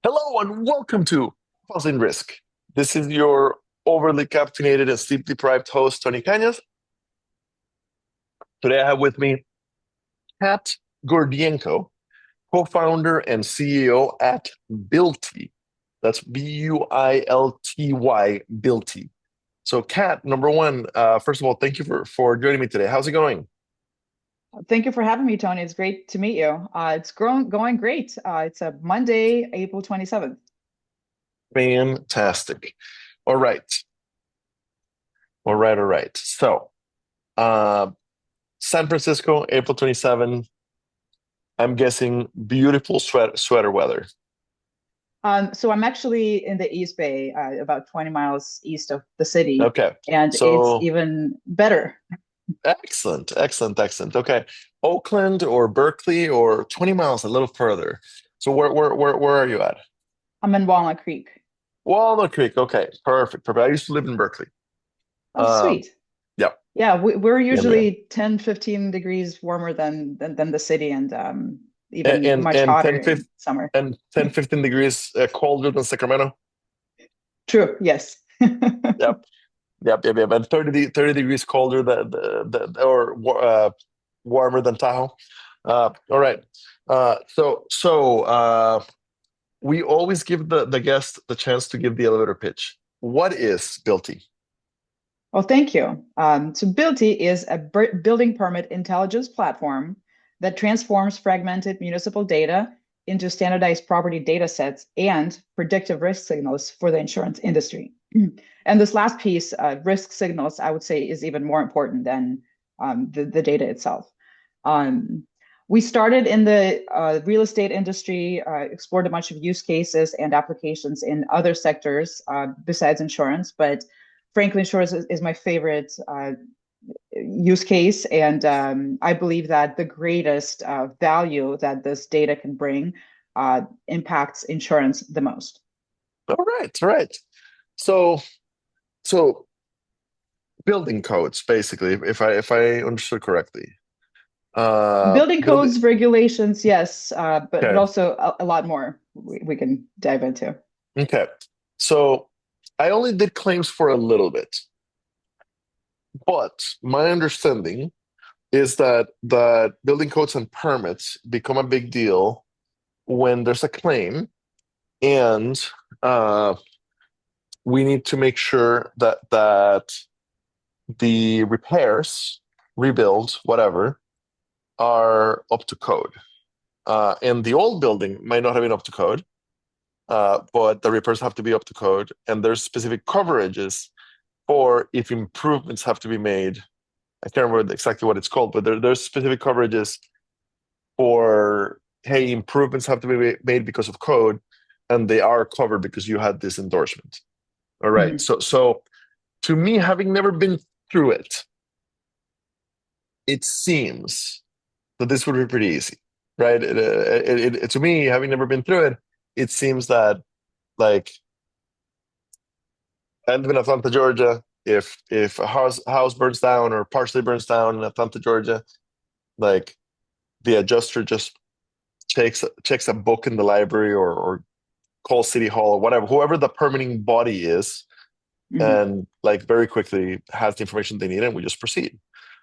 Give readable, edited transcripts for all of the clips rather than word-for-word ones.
Hello and welcome to Housing Risk. This is your overly caffeinated and sleep deprived host, Tony Cañas. Today I have with me Kat Gordienko, co-founder and CEO at Builty. That's Builty, Builty. So, Kat, number one, first of all, thank you for joining me today. How's it going? Thank you for having me, Tony. It's great to meet you. Going great. It's a Monday, April 27th. Fantastic. All right. All right. So, uh, San Francisco, April 27th. I'm guessing beautiful sweater weather. So I'm actually in the East Bay, about 20 miles east of the city, Okay. and it's So even better. excellent. Okay. Oakland or Berkeley or 20 miles a little further. So where are you at? I'm in Walnut Creek. Walnut Creek. Okay. Perfect. I used to live in Berkeley. Oh, Um, sweet. yeah. Yeah, we're Yeah. usually 10, 15 degrees warmer than the city and And even and, much and hotter 10, in summer. 15 degrees colder than Sacramento. True, yes. Yep. Yep. And 30 degrees colder than warmer than Tahoe. All right. So we always give the guest the chance to give the elevator pitch. What is Builty? Well, thank you. So Builty is a building permit intelligence platform that transforms fragmented municipal data into standardized property data sets and predictive risk signals for the insurance industry. And this last piece, risk signals, I would say is even more important than the data itself. Um, we started in the real estate industry, explored a bunch of use cases and applications in other sectors besides insurance, but frankly, insurance is my favorite use case. And I believe that the greatest value that this data can bring impacts insurance the most. All right. So so building codes, basically, if I understood correctly. Building Building. codes, regulations, yes, but Okay. also a lot more we can dive into. Okay. So I only did claims for a little bit, but my understanding is that building codes and permits become a big deal when there's a claim and uh, we need to make sure that the repairs, rebuilds, whatever, are up to code. And the old building might not have been up to code, but the repairs have to be up to code, and there's specific coverages for if improvements have to be made. I can't remember exactly what it's called, but there's specific coverages for, hey, improvements have to be made because of code, and they are covered because you had this endorsement. All right. Mhm. So to me, having never been through it, it seems that this would be pretty easy, right? To me, having never been through it, it seems that, like, I live in Atlanta, Georgia. If a house burns down or partially burns down in Atlanta, Georgia, like the adjuster just checks a book in the library or calls City Hall or whatever, whoever the permitting body is, Mhm. and like very quickly has the information they need, and we just proceed.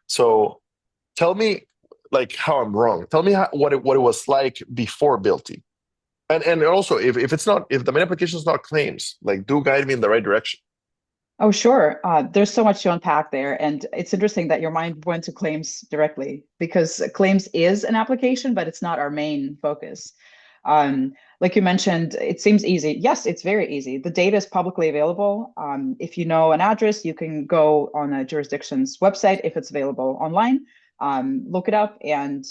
So tell me, like, how I'm wrong. Tell me what it was like before Builty. And also, if it's not, if the main application is not claims, like, do guide me in the right direction. Oh, sure. There's so much to unpack there. And it's interesting that your mind went to claims directly because claims is an application, but it's not our main focus. Like you mentioned, it seems easy. Yes, it's very easy. The data is publicly available. If you know an address, you can go on a jurisdiction's website if it's available online, look it up, and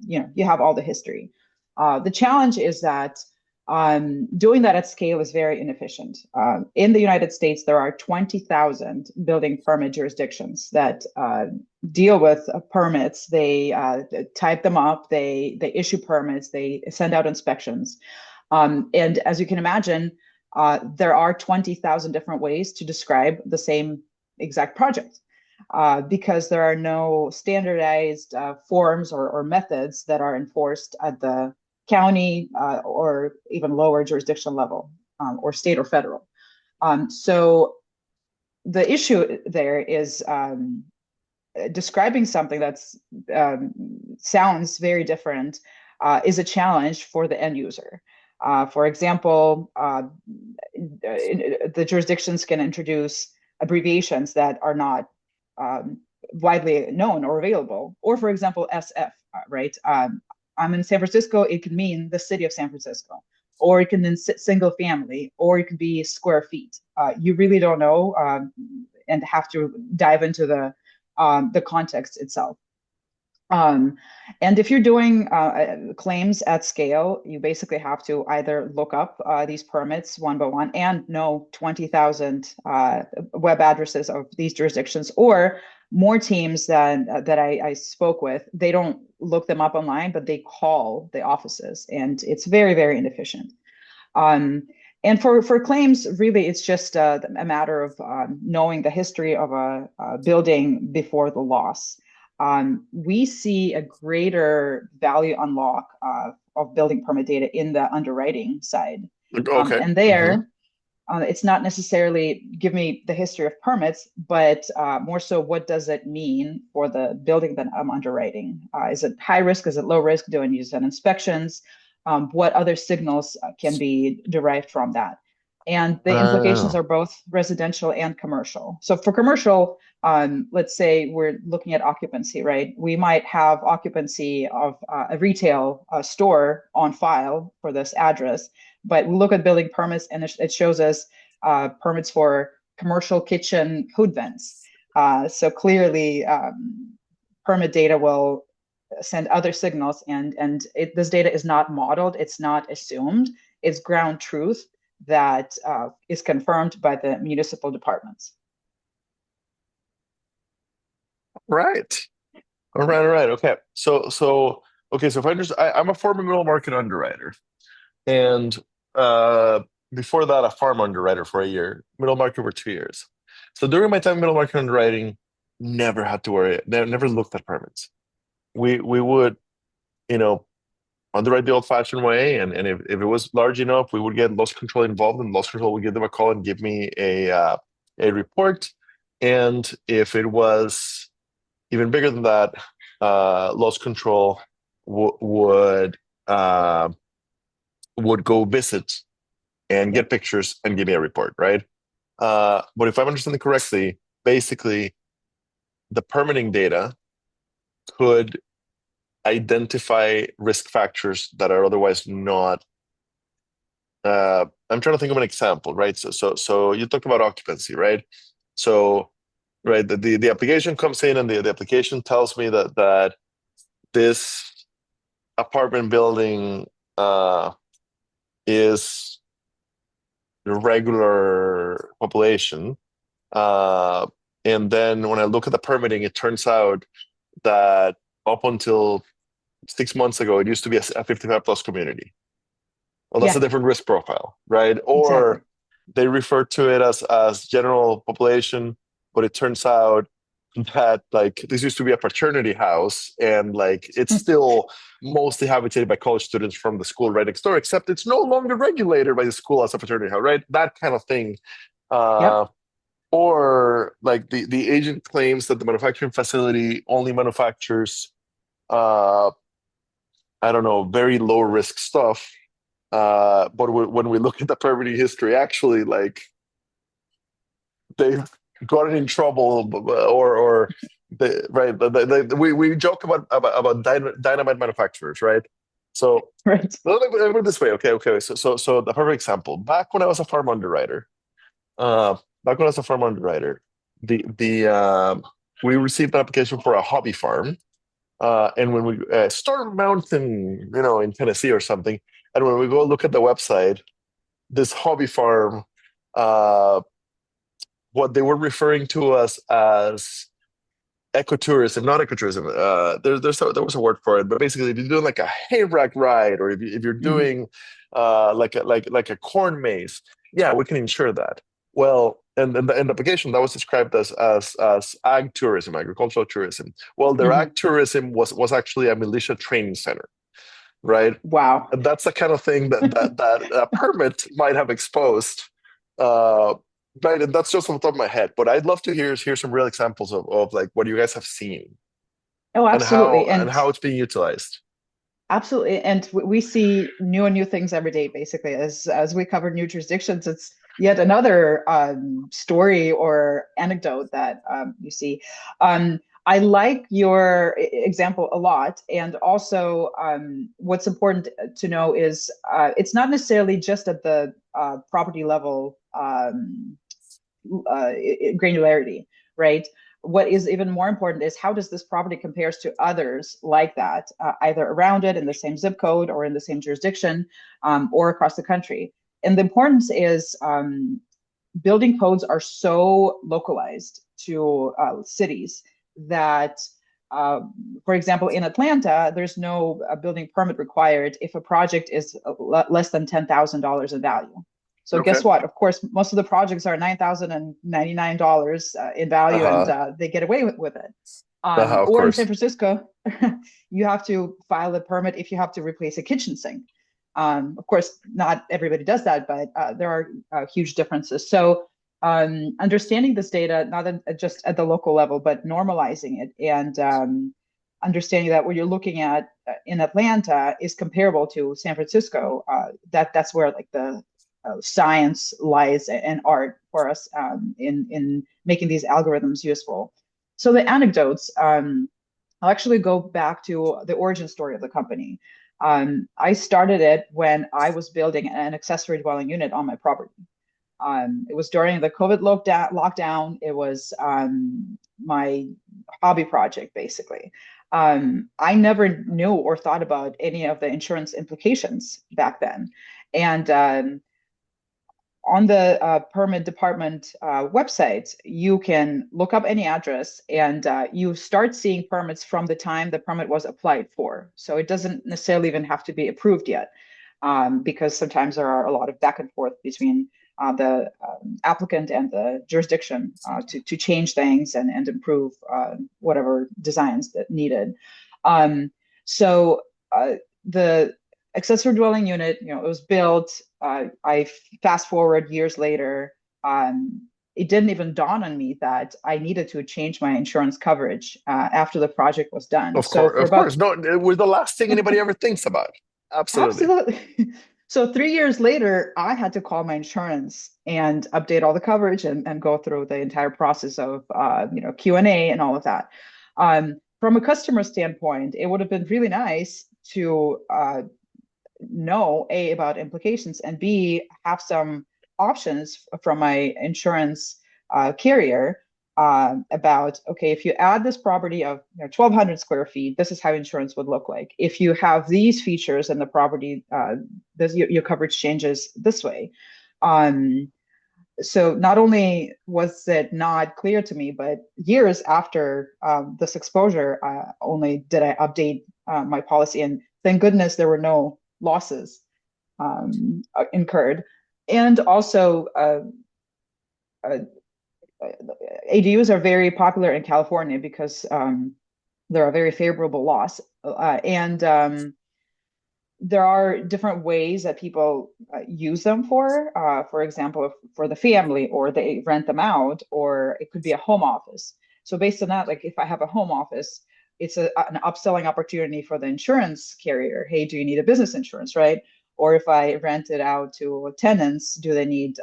you have all the history. The challenge is that doing that at scale is very inefficient. In the United States, there are 20,000 building permit jurisdictions that deal with permits. They type them up, they issue permits, they send out inspections. And as you can imagine, there are 20,000 different ways to describe the same exact project. Because there are no standardized forms or methods that are enforced at the county or even lower jurisdiction level, or state or federal. So the issue there is describing something that's sounds very different is a challenge for the end user. For example, the jurisdictions can introduce abbreviations that are not widely known or available. Or, for example, SF, right? I'm in San Francisco, it can mean the city of San Francisco, or it can mean single family, or it could be square feet. You really don't know, and have to dive into the context itself. Um, and if you're doing claims at scale, you basically have to either look up these permits one by one and know 20,000 web addresses of these jurisdictions, or more teams that I spoke with, they don't look them up online, but they call the offices, and it's very, very inefficient. Um, and for claims, really, it's just a matter of knowing the history of a building before the loss. We see a greater value unlock of building permit data in the underwriting side. Okay. And Hmm. there, it's not necessarily give me the history of permits, but more so what does it mean for the building that I'm underwriting? Is it high risk? Is it low risk? Do I need to send inspections? What other signals can be derived from that? And the implications Oh, are both residential and commercial. So for commercial, let's say we're looking at occupancy, right? We might have occupancy of a retail store on file for this address, but we look at building permits and it shows us permits for commercial kitchen hood vents. So clearly, permit data will send other signals, and this data is not modeled, it's not assumed, it's ground truth that is confirmed by the municipal departments. right. All right. All right. Okay. Okay. So if I just, I'm a former middle market underwriter, and uh, before that, a farm underwriter for a year, middle market for 2 years. So during my time in middle market underwriting, never had to worry, never looked at permits. We would, you know, underwrite the old-fashioned way, and if it was large enough, we would get loss control involved, and loss control would give them a call and give me a report. And if it was even bigger than that, loss control w uh, would go visit and Yep. get pictures and give me a report, right? But if I'm understanding correctly, basically the permitting data could identify risk factors that are otherwise not. I'm trying to think of an example, right? So you talked about occupancy, right? So, right, the application comes in, and the application tells me that this apartment building is the regular population. Uh, and then when I look at the permitting, it turns out that up until 6 months ago, it used to be a 55 plus community. Well, that's a Yeah, different risk profile, right? exactly. Or they refer to it as general population, but it turns out that like this used to be a fraternity house, and like it's still mostly habitated by college students from the school right next door, except it's no longer regulated by the school as a fraternity house, right? That kind of thing. Yep. Uh, or like the agent claims that the manufacturing facility only manufactures uh, I don't know, very low risk stuff. But when we look at the permitting history, actually, like they've gotten in trouble, or right. We joke about dynamite manufacturers, right? So Right. let me put it this way, okay. So the perfect example. Back when I was a farm underwriter, uh, back when I was a farm underwriter, the we received an application for a hobby farm. And when we Storm Mountain, in Tennessee or something, and when we go look at the website, this hobby farm, uh, what they were referring to us as ecotourism, not ecotourism. There was a word for it, but basically, if you're doing like a hayrack ride, or if you're Hmm. doing like a corn maze, yeah, we can insure that. Well, and in the application that was described as ag tourism, agricultural tourism. Well, their Hmm. ag tourism was actually a militia training center. right? Wow. And that's the kind of thing that a permit might have exposed. Uh, right, and that's just on the top of my head. But I'd love to hear some real examples of like what you guys have seen Oh, and absolutely. how it's being utilized. Absolutely. And we see new and new things every day, basically. As we cover new jurisdictions, it's yet another story or anecdote that you see. I like your example a lot. And also, what's important to know is it's not necessarily just at the property level granularity, right? What is even more important is how does this property compares to others like that, either around it in the same zip code or in the same jurisdiction, or across the country. And the importance is building codes are so localized to cities that, uh, for example, in Atlanta, there's no building permit required if a project is less than $10,000 in value. So Okay. guess what? Of course, most of the projects are $9,099 in value, and Uh-huh. they get away with it. Uh-huh, of Or in San course. Francisco, you have to file a permit if you have to replace a kitchen sink. Of course, not everybody does that, but there are huge differences. So understanding this data, not just at the local level, but normalizing it and understanding that what you're looking at in Atlanta is comparable to San Francisco. That's where like the science lies and art for us in making these algorithms useful. So the anecdotes, I'll actually go back to the origin story of the company. I started it when I was building an accessory dwelling unit on my property. It was during the COVID lockdown. It was my hobby project, basically. I never knew or thought about any of the insurance implications back then. And on the permit department website, you can look up any address and you start seeing permits from the time the permit was applied for. So it doesn't necessarily even have to be approved yet, because sometimes there are a lot of back and forth between the applicant and the jurisdiction to change things and improve whatever designs that needed. Um, so the accessory dwelling unit, it was built. I fast forward years later. It didn't even dawn on me that I needed to change my insurance coverage after the project was done. Of So course, for of about course. No, we're the last thing anybody ever thinks about. Absolutely. absolutely. So 3 years later, I had to call my insurance and update all the coverage and go through the entire process of Q&A and all of that. From a customer standpoint, it would have been really nice to know A, about implications, and B, have some options from my insurance carrier about, okay, if you add this property of 1,200 square feet, this is how insurance would look like. If you have these features in the property, your coverage changes this way. So not only was it not clear to me, but years after this exposure, only did I update my policy, and thank goodness there were no losses incurred. And also, uh, ADUs are very popular in California because they're a very favorable loss, and there are different ways that people use them for. For example, for the family, or they rent them out, or it could be a home office. So based on that, like if I have a home office, it's an upselling opportunity for the insurance carrier. Hey, do you need a business insurance, right? Or if I rent it out to tenants, do they need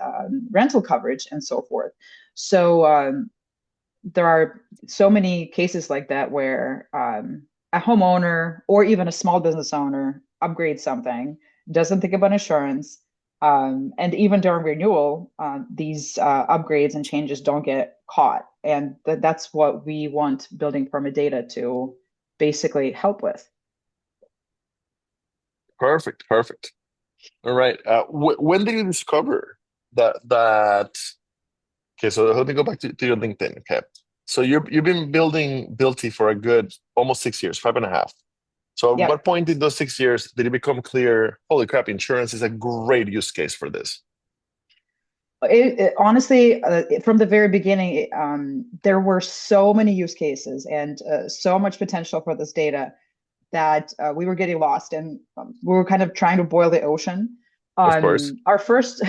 rental coverage and so forth? So there are so many cases like that where a homeowner or even a small business owner upgrades something, doesn't think about insurance, and even during renewal, these upgrades and changes don't get caught. And that's what we want building permit data to basically help with. Perfect. Perfect. All right. When did you discover that? Okay, so let me go back to your LinkedIn. Okay, so you've been building Builty for a good almost 6 years, five and a half. So at what Yep. point in those 6 years did it become clear? Holy crap! Insurance is a great use case for this. Honestly, from the very beginning, there were so many use cases and so much potential for this data that we were getting lost, and we were kind of trying to boil the ocean. Of course. Our first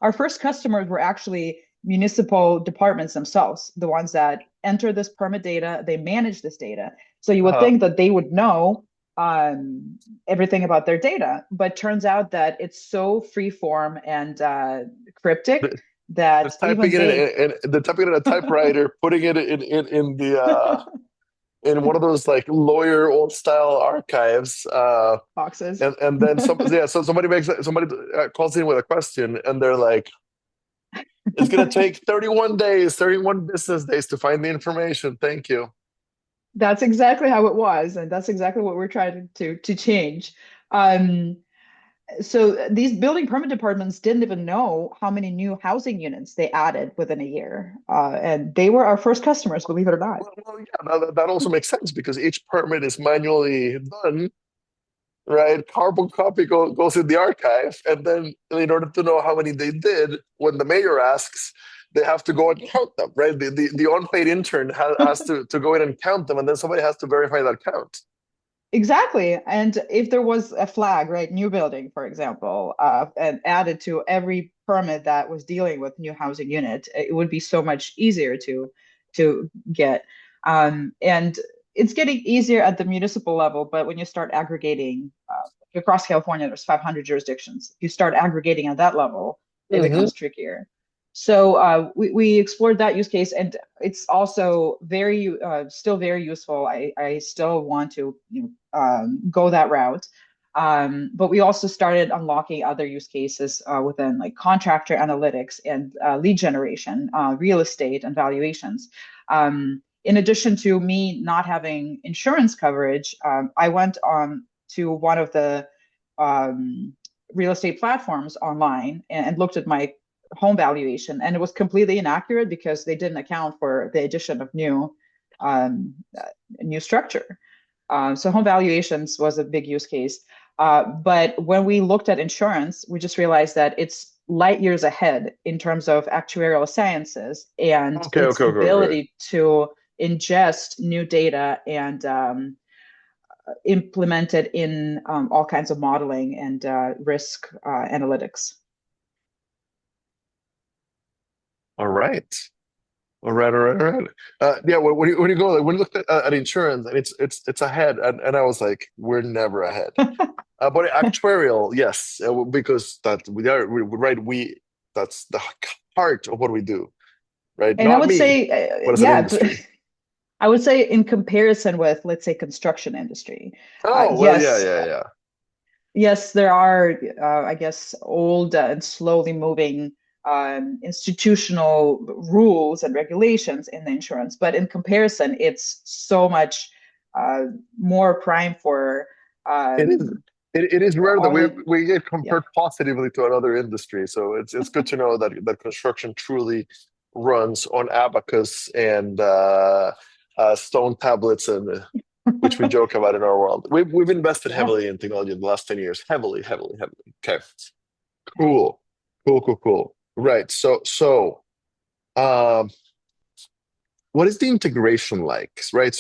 our first customers were actually municipal departments themselves, the ones that enter this permit data, they manage this data. So you would Uh-huh. think that they would know everything about their data, but turns out that it's so free form and cryptic that Just typing even it they in, they're typing it in a typewriter, putting it in the in one of those like lawyer old style archives. boxes. And then so somebody calls in with a question, and they're like, it's gonna take 31 days, 31 business days to find the information. Thank you. That's exactly how it was, and that's exactly what we're trying to change. Um, so these building permit departments didn't even know how many new housing units they added within a year, and they were our first customers, believe it or not. Well, yeah, that also makes sense because each permit is manually done, right? Carbon copy goes in the archive, and then in order to know how many they did, when the mayor asks, they have to go and count them, right? The unpaid intern has to go in and count them, and then somebody has to verify that count. Exactly. And if there was a flag, right, new building, for example, and added to every permit that was dealing with new housing unit, it would be so much easier to get. And it's getting easier at the municipal level, but when you start aggregating across California, there's 500 jurisdictions. If you start aggregating at that level, it Hmm. becomes trickier. So we explored that use case, and it's also very still very useful. I still want to go that route. But we also started unlocking other use cases within like contractor analytics and lead generation, real estate and valuations. In addition to me not having insurance coverage, I went on to one of the um, real estate platforms online and looked at my home valuation, and it was completely inaccurate because they didn't account for the addition of um, new structure. So home valuations was a big use case. But when we looked at insurance, we just realized that it's light years ahead in terms of actuarial sciences and Okay, its okay, okay, okay. ability to ingest new data and implement it in all kinds of modeling and risk analytics. All right. All right, all right, all right. Yeah, when you go, like, when you look at insurance, and it's ahead, and I was like, we're never ahead. But actuarial, yes, because that right, that's the heart of what we do, right? And I Not would me, say, but as an yeah, industry. I would say in comparison with, let's say, construction industry, Oh, well, yeah, yes, yeah, yeah. yes, there are, I guess, old and slowly moving institutional rules and regulations in the insurance, but in comparison, it's so much uh, more prime for It is. um, It is rare that all we the, we get yeah. compared positively to another industry. So it's good to know that construction truly runs on abacus and stone tablets, and which we joke about in our world. We've invested Yeah. heavily in technology in the last 10 years. Heavily, heavily, heavily. Okay. Cool. Cool, cool, cool. Right. Um, what is the integration like? Right.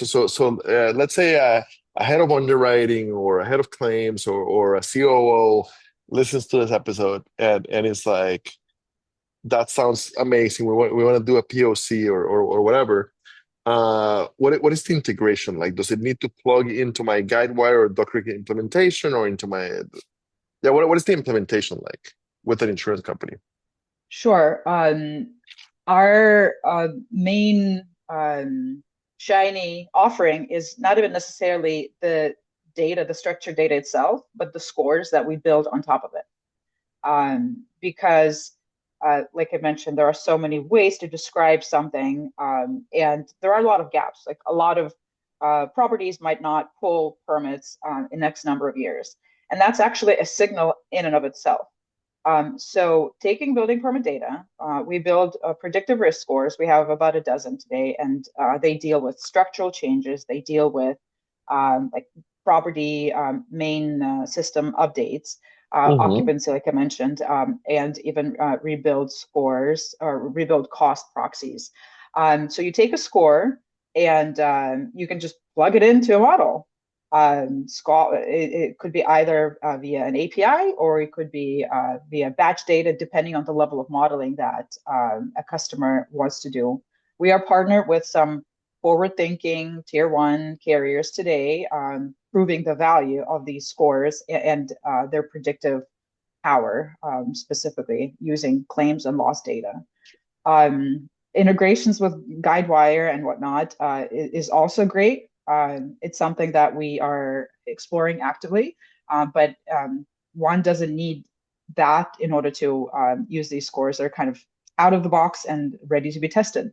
Let's say a head of underwriting or a head of claims or a COO listens to this episode and is like, that sounds amazing. We want to do a POC or whatever. What is the integration like? Does it need to plug into my Guidewire or Docker implementation or into my yeah? What is the implementation like with an insurance company? Sure. Our main shiny offering is not even necessarily the data, the structured data itself, but the scores that we build on top of it. Because, like I mentioned, there are so many ways to describe something, and there are a lot of gaps. Like a lot of properties might not pull permits in X number of years, and that's actually a signal in and of itself. So taking building permit data, we build predictive risk scores. We have about a dozen today, and they deal with structural changes. They deal with like property main system updates, Hmm. occupancy, like I mentioned, and even rebuild scores or rebuild cost proxies. So you take a score and you can just plug it into a model. It could be either via an API or it could be via batch data, depending on the level of modeling that a customer wants to do. We are partnered with some forward-thinking tier one carriers today, proving the value of these scores and their predictive power, specifically using claims and loss data. Integrations with Guidewire and whatnot is also great. It's something that we are exploring actively, but one doesn't need that in order to use these scores. They're kind of out of the box and ready to be tested.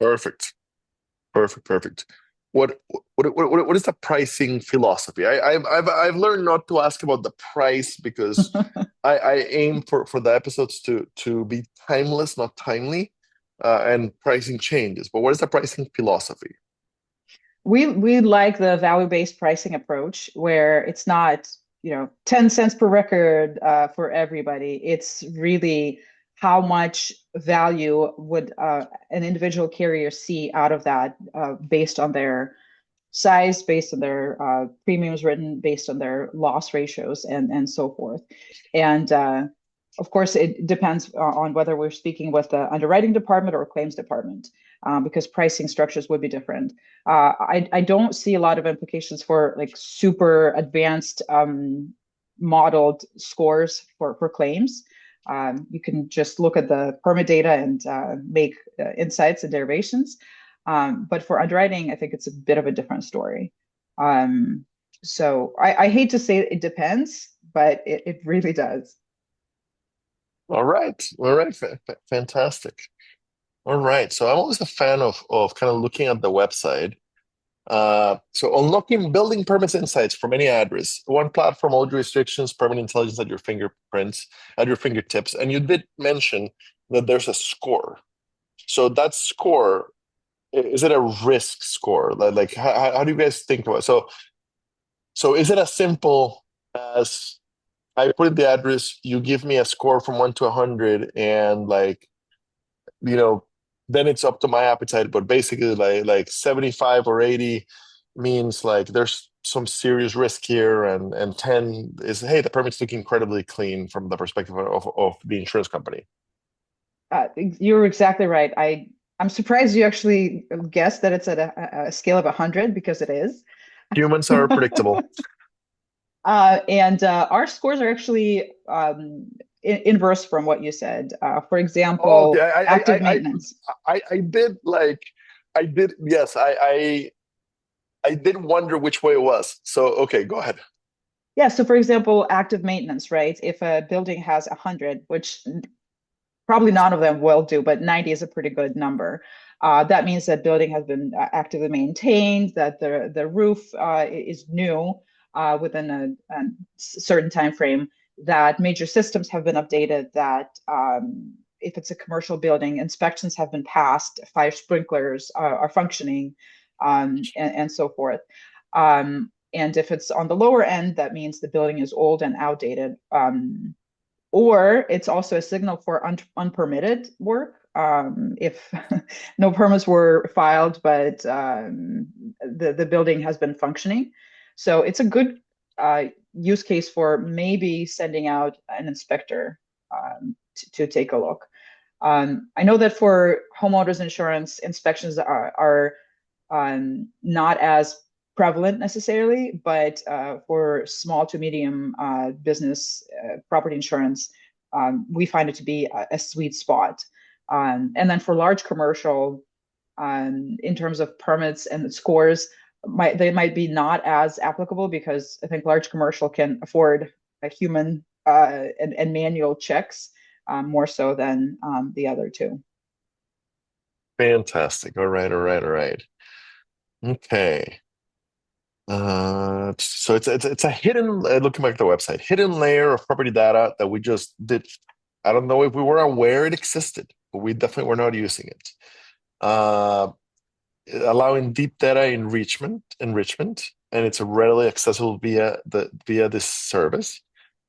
Perfect. Perfect. Perfect. What is the pricing philosophy? I've learned not to ask about the price because I aim for the episodes to be timeless, not timely, and pricing changes. But what is the pricing philosophy? We like the value-based pricing approach where it's not, 10 cents per record for everybody. It's really how much value would an individual carrier see out of that based on their size, based on their premiums written, based on their loss ratios, and so forth. And of course, it depends on whether we're speaking with the underwriting department or claims department, because pricing structures would be different. I don't see a lot of implications for like super advanced modeled scores for claims. You can just look at the permit data and make insights and derivations. But for underwriting, I think it's a bit of a different story. So I hate to say it depends, but it really does. All right. All right. Fantastic. All right. So I'm always a fan of kind of looking at the website. So unlocking building permits insights from any address, one platform, all jurisdictions, permit intelligence at your fingerprints, at your fingertips. And you did mention that there's a score. So that score, is it a risk score? Like how do you guys think about it? So is it as simple as I put in the address, you give me a score from 1 to 100, and like, you know, then it's up to my appetite. But basically, like 75 or 80 means like there's some serious risk here, and 10 is hey, the permit's looking incredibly clean from the perspective of the insurance company. You're exactly right. I'm surprised you actually guessed that it's at a scale of 100 because it is. Humans are predictable. And our scores are actually inverse from what you said. For Oh, okay. example, active maintenance. I did like I did yes, I did wonder which way it was. So okay, go ahead. Yeah, so for example, active maintenance, right? If a building has 100, which probably none of them will do, but 90 is a pretty good number. That means that building has been actively maintained, that the roof is new within a certain time frame, that major systems have been updated, that if it's a commercial building, inspections have been passed, fire sprinklers are functioning, and so forth. And if it's on the lower end, that means the building is old and outdated. Or it's also a signal for unpermitted work. If no permits were filed, but the building has been functioning. So it's a good use case for maybe sending out an inspector to take a look. I know that for homeowners insurance, inspections are not as prevalent necessarily, but for small to medium business property insurance, we find it to be a sweet spot. And then for large commercial, in terms of permits and scores, they might be not as applicable because I think large commercial can afford a human and manual checks more so than the other two. Fantastic. All right, all right, all right. Okay. So it's a hidden, looking back at the website, hidden layer of property data that we just did. I don't know if we were aware it existed, but we definitely were not using it. Uh, Allowing deep data enrichment, and it's readily accessible via this service.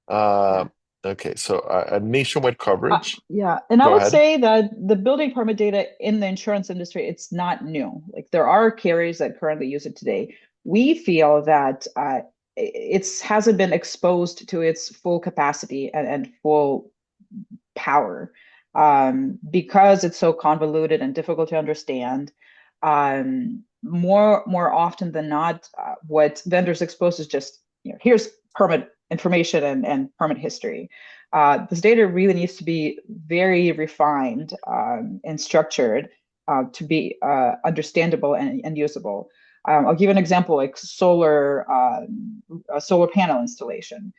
Yeah. Okay, so a nationwide coverage. Yeah, and I Go would ahead. say that the building permit data in the insurance industry, it's not new. Like there are carriers that currently use it today. We feel that it's hasn't been exposed to its full capacity and full power because it's so convoluted and difficult to understand. More often than not, what vendors expose is just here's permit information and permit history. This data really needs to be very refined and structured to be understandable and usable. I'll give an example, like solar panel installation.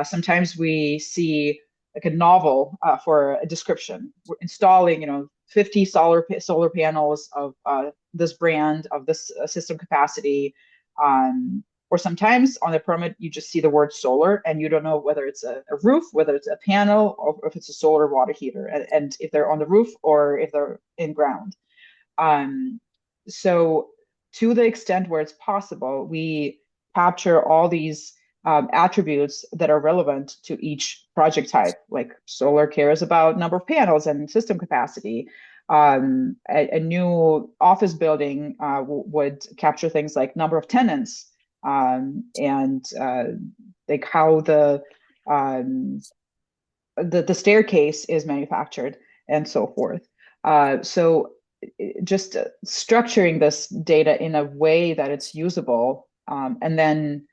Sometimes we see like a novel for a description. We're installing, 50 solar panels of this brand of this system capacity. Or sometimes on the permit, you just see the word solar and you don't know whether it's a roof, whether it's a panel, or if it's a solar water heater, and if they're on the roof or if they're in ground. Um, so to the extent where it's possible, we capture all these attributes that are relevant to each project type. Like solar cares about number of panels and system capacity. A new office building would capture things like number of tenants and like how um, the staircase is manufactured and so forth. So just structuring this data in a way that it's usable, and then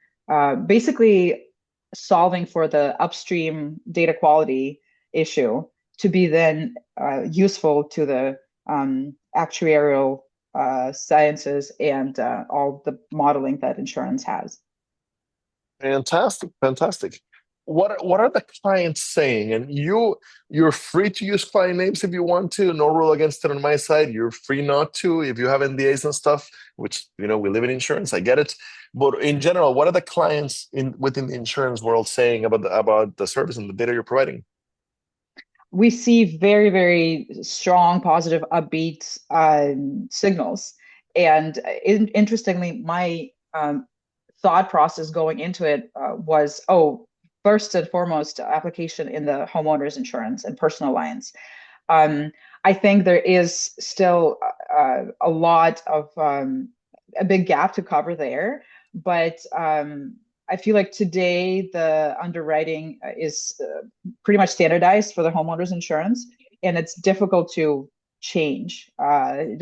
basically solving for the upstream data quality issue to be then useful to the actuarial sciences and all the modeling that insurance has. Fantastic, fantastic. What are the clients saying? And you're free to use client names if you want to. No rule against it on my side. You're free not to if you have NDAs and stuff, which we live in insurance. I get it. But in general, what are the clients within the insurance world saying about the service and the data you're providing? We see very, very strong, positive, upbeat signals. And interestingly, my thought process going into it was, oh, first and foremost, application in the homeowners insurance and personal lines. Um, I think there is still a lot of a big gap to cover there, but I feel like today the underwriting is pretty much standardized for the homeowners insurance, and it's difficult to change I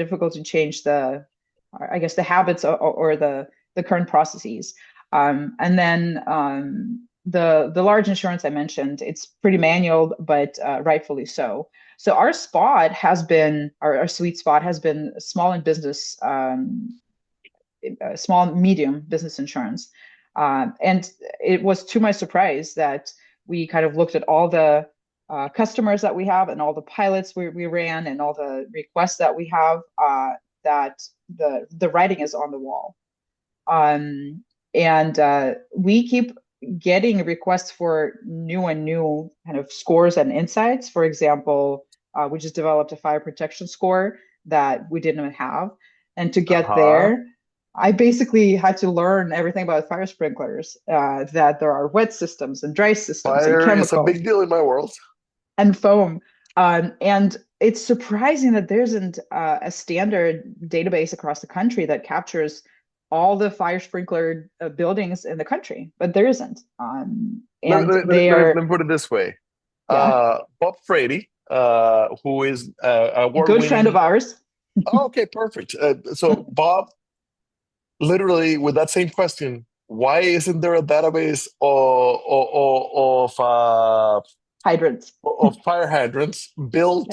guess, the habits or the current processes. And then the large insurance I mentioned, it's pretty manual, but rightfully so. So our sweet spot has been small and medium business insurance. And it was to my surprise that we kind of looked at all the customers that we have and all the pilots we ran and all the requests that we have, that the writing is on the wall. And we keep getting requests for new kind of scores and insights. For example, we just developed a fire protection score that we didn't have. And to get Uh-huh. there, I basically had to learn everything about fire sprinklers, that there are wet systems and dry systems and Fire is a chemical big deal in my world. and foam. And it's surprising that there isn't a standard database across the country that captures all the fire sprinkler buildings in the country, but there isn't. Let, And let, let, they let, are, let me put it this way. yeah, Bob Frady, who is a good friend of award-winning. ours. Oh, okay, perfect. So Bob, literally with that same question, why isn't there a database Hydrants. of fire hydrants built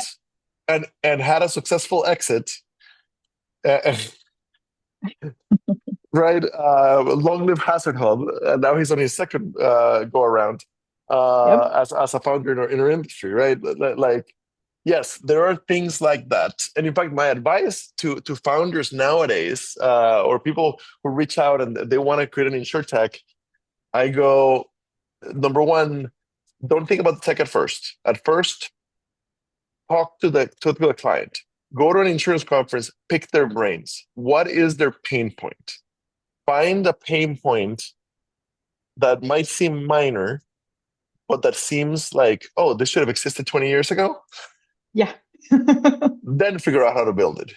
Yeah. and had a successful exit? Uh, right? Long live Hazard Hub. Now he's on his second go around Yep. as a founder in our industry, right? Like, yes, there are things like that. And in fact, my advice to founders nowadays, or people who reach out and they want to create an insure tech, I go, number one, don't think about the tech at first. At first, talk to the client. Go to an insurance conference, pick their brains. What is their pain point? Find a pain point that might seem minor, but that seems like, oh, this should have existed 20 years ago, Yeah. then figure out how to build it.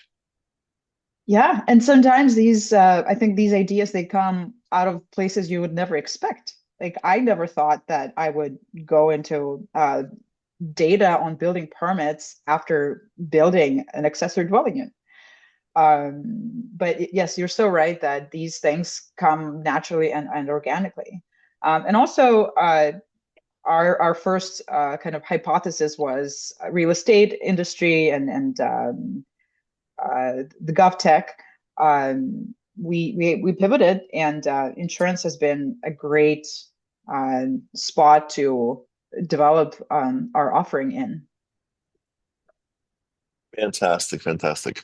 Yeah, and sometimes I think these ideas, they come out of places you would never expect. Like I never thought that I would go into data on building permits after building an accessory dwelling unit. But yes, you're so right that these things come naturally and organically. And also, our first kind of hypothesis was real estate industry and the GovTech. We pivoted, and insurance has been a great spot to develop our offering in. Fantastic, fantastic.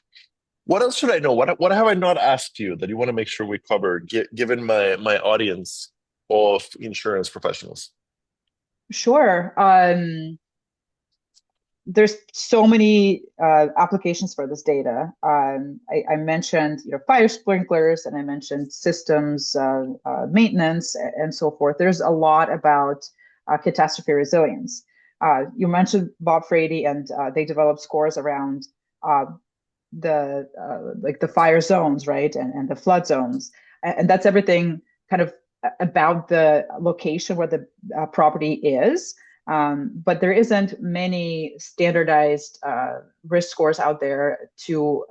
What else should I know? What have I not asked you that you want to make sure we cover, given my audience of insurance professionals? Sure. There's so many applications for this data. I mentioned, fire sprinklers, and I mentioned systems maintenance and so forth. There's a lot about catastrophe resilience. You mentioned Bob Frady, and they developed scores around uh, the like the fire zones, right, and the flood zones, and that's everything kind of about the location where the property is. But there isn't many standardized risk scores out there to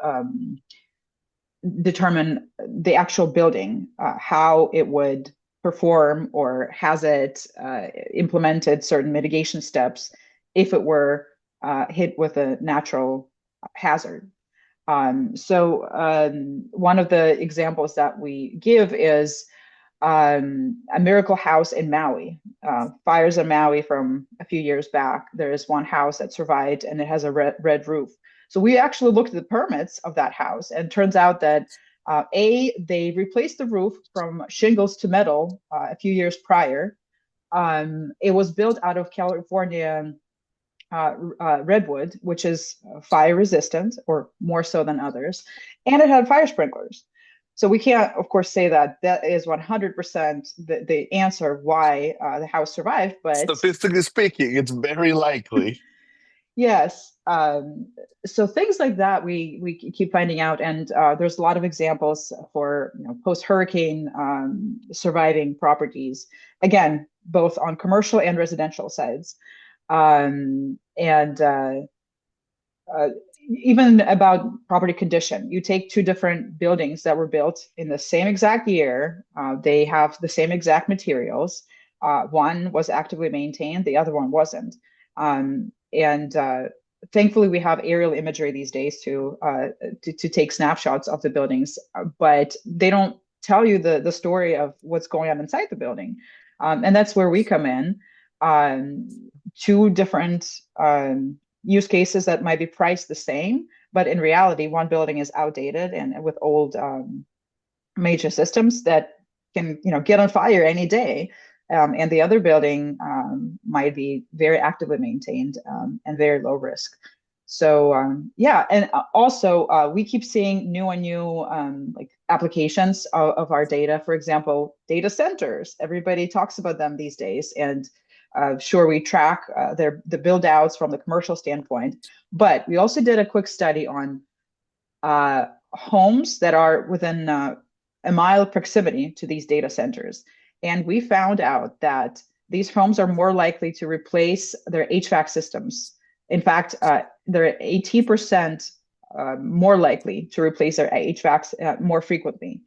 determine the actual building, how it would perform, or has it implemented certain mitigation steps if it were hit with a natural hazard. One of the examples that we give is a miracle house in Maui. Fires in Maui from a few years back. There is one house that survived, and it has a red roof. So we actually looked at the permits of that house, and turns out that they replaced the roof from shingles to metal a few years prior. It was built out of California redwood, which is fire resistant, or more so than others, and it had fire sprinklers. So we can't, of course, say that that is 100% the answer why the house survived, but Statistically speaking, it's very likely. yes. So things like that we keep finding out, and there's a lot of examples for post-hurricane surviving properties. Again, both on commercial and residential sides. And uh, Even about property condition, you take two different buildings that were built in the same exact year, they have the same exact materials. One was actively maintained, the other one wasn't. And Thankfully, we have aerial imagery these days to take snapshots of the buildings, but they don't tell you the story of what's going on inside the building. And that's where we come in. Two different use cases that might be priced the same, but in reality, one building is outdated and with old major systems that can get on fire any day, and the other building might be very actively maintained and very low risk. So yeah, and also we keep seeing new and new like applications of our data. For example, data centers. Everybody talks about them these days, and sure, we track the build outs from the commercial standpoint, but we also did a quick study on homes that are within a mile proximity to these data centers. And we found out that these homes are more likely to replace their HVAC systems. In fact, they're 80% more likely to replace their HVACs more frequently.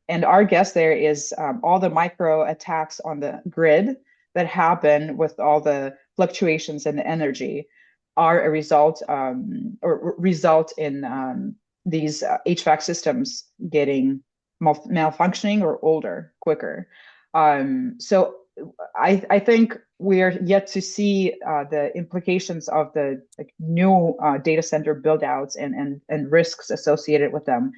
And our guess there is all the micro attacks on the grid that happen with all the fluctuations in the energy are a result or result in these HVAC systems getting malfunctioning or older quicker. So I think we're yet to see the implications of the new data center build outs and risks associated with them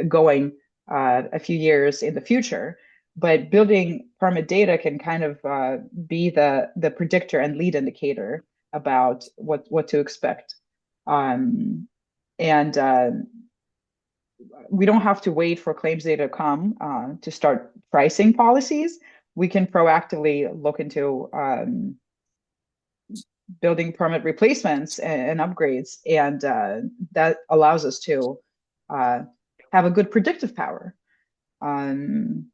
going a few years in the future. But building permit data can kind of be the predictor and lead indicator about what to expect. And We don't have to wait for claims data to come to start pricing policies, we can proactively look into building permit replacements and upgrades, and that allows us to uh, have a good predictive power. And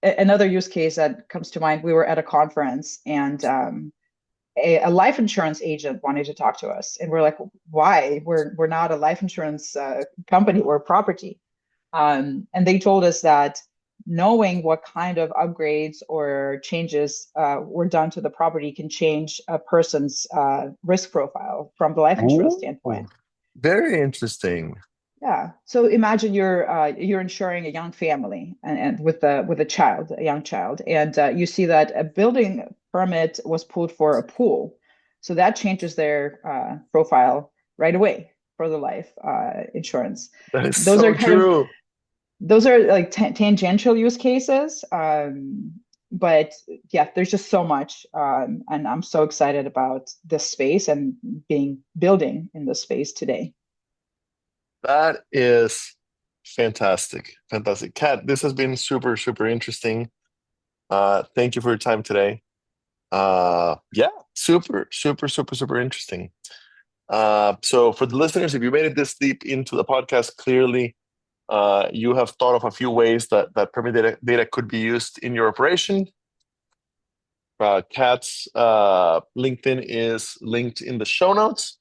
another use case that comes to mind, we were at a conference, and a life insurance agent wanted to talk to us, and we're like, why? We're not a life insurance company, we're property. And they told us that knowing what kind of upgrades or changes were done to the property can change a person's risk profile from the life insurance Ooh, standpoint. very interesting. Yeah. So imagine you're insuring a young family, and with a child, a young child, and you see that a building permit was pulled for a pool. So that changes their profile right away for the life insurance. That is Those are so kind of true. those are like tangential use cases. But yeah, there's just so much. And I'm so excited about this space and being building in this space today. That is fantastic. Fantastic. Kat, this has been super, super interesting. Thank you for your time today. Yeah, super, super, super, super interesting. So for the listeners, if you made it this deep into the podcast, clearly you have thought of a few ways that permit data could be used in your operation. Kat's LinkedIn is linked in the show notes.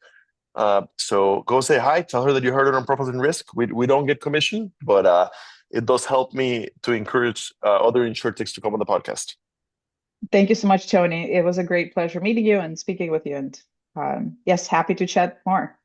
So go say hi. Tell her that you heard it on Purpose and Risk. We don't get commission, but it does help me to encourage other insurtechs to come on the podcast. Thank you so much, Tony. It was a great pleasure meeting you and speaking with you. And yes, happy to chat more.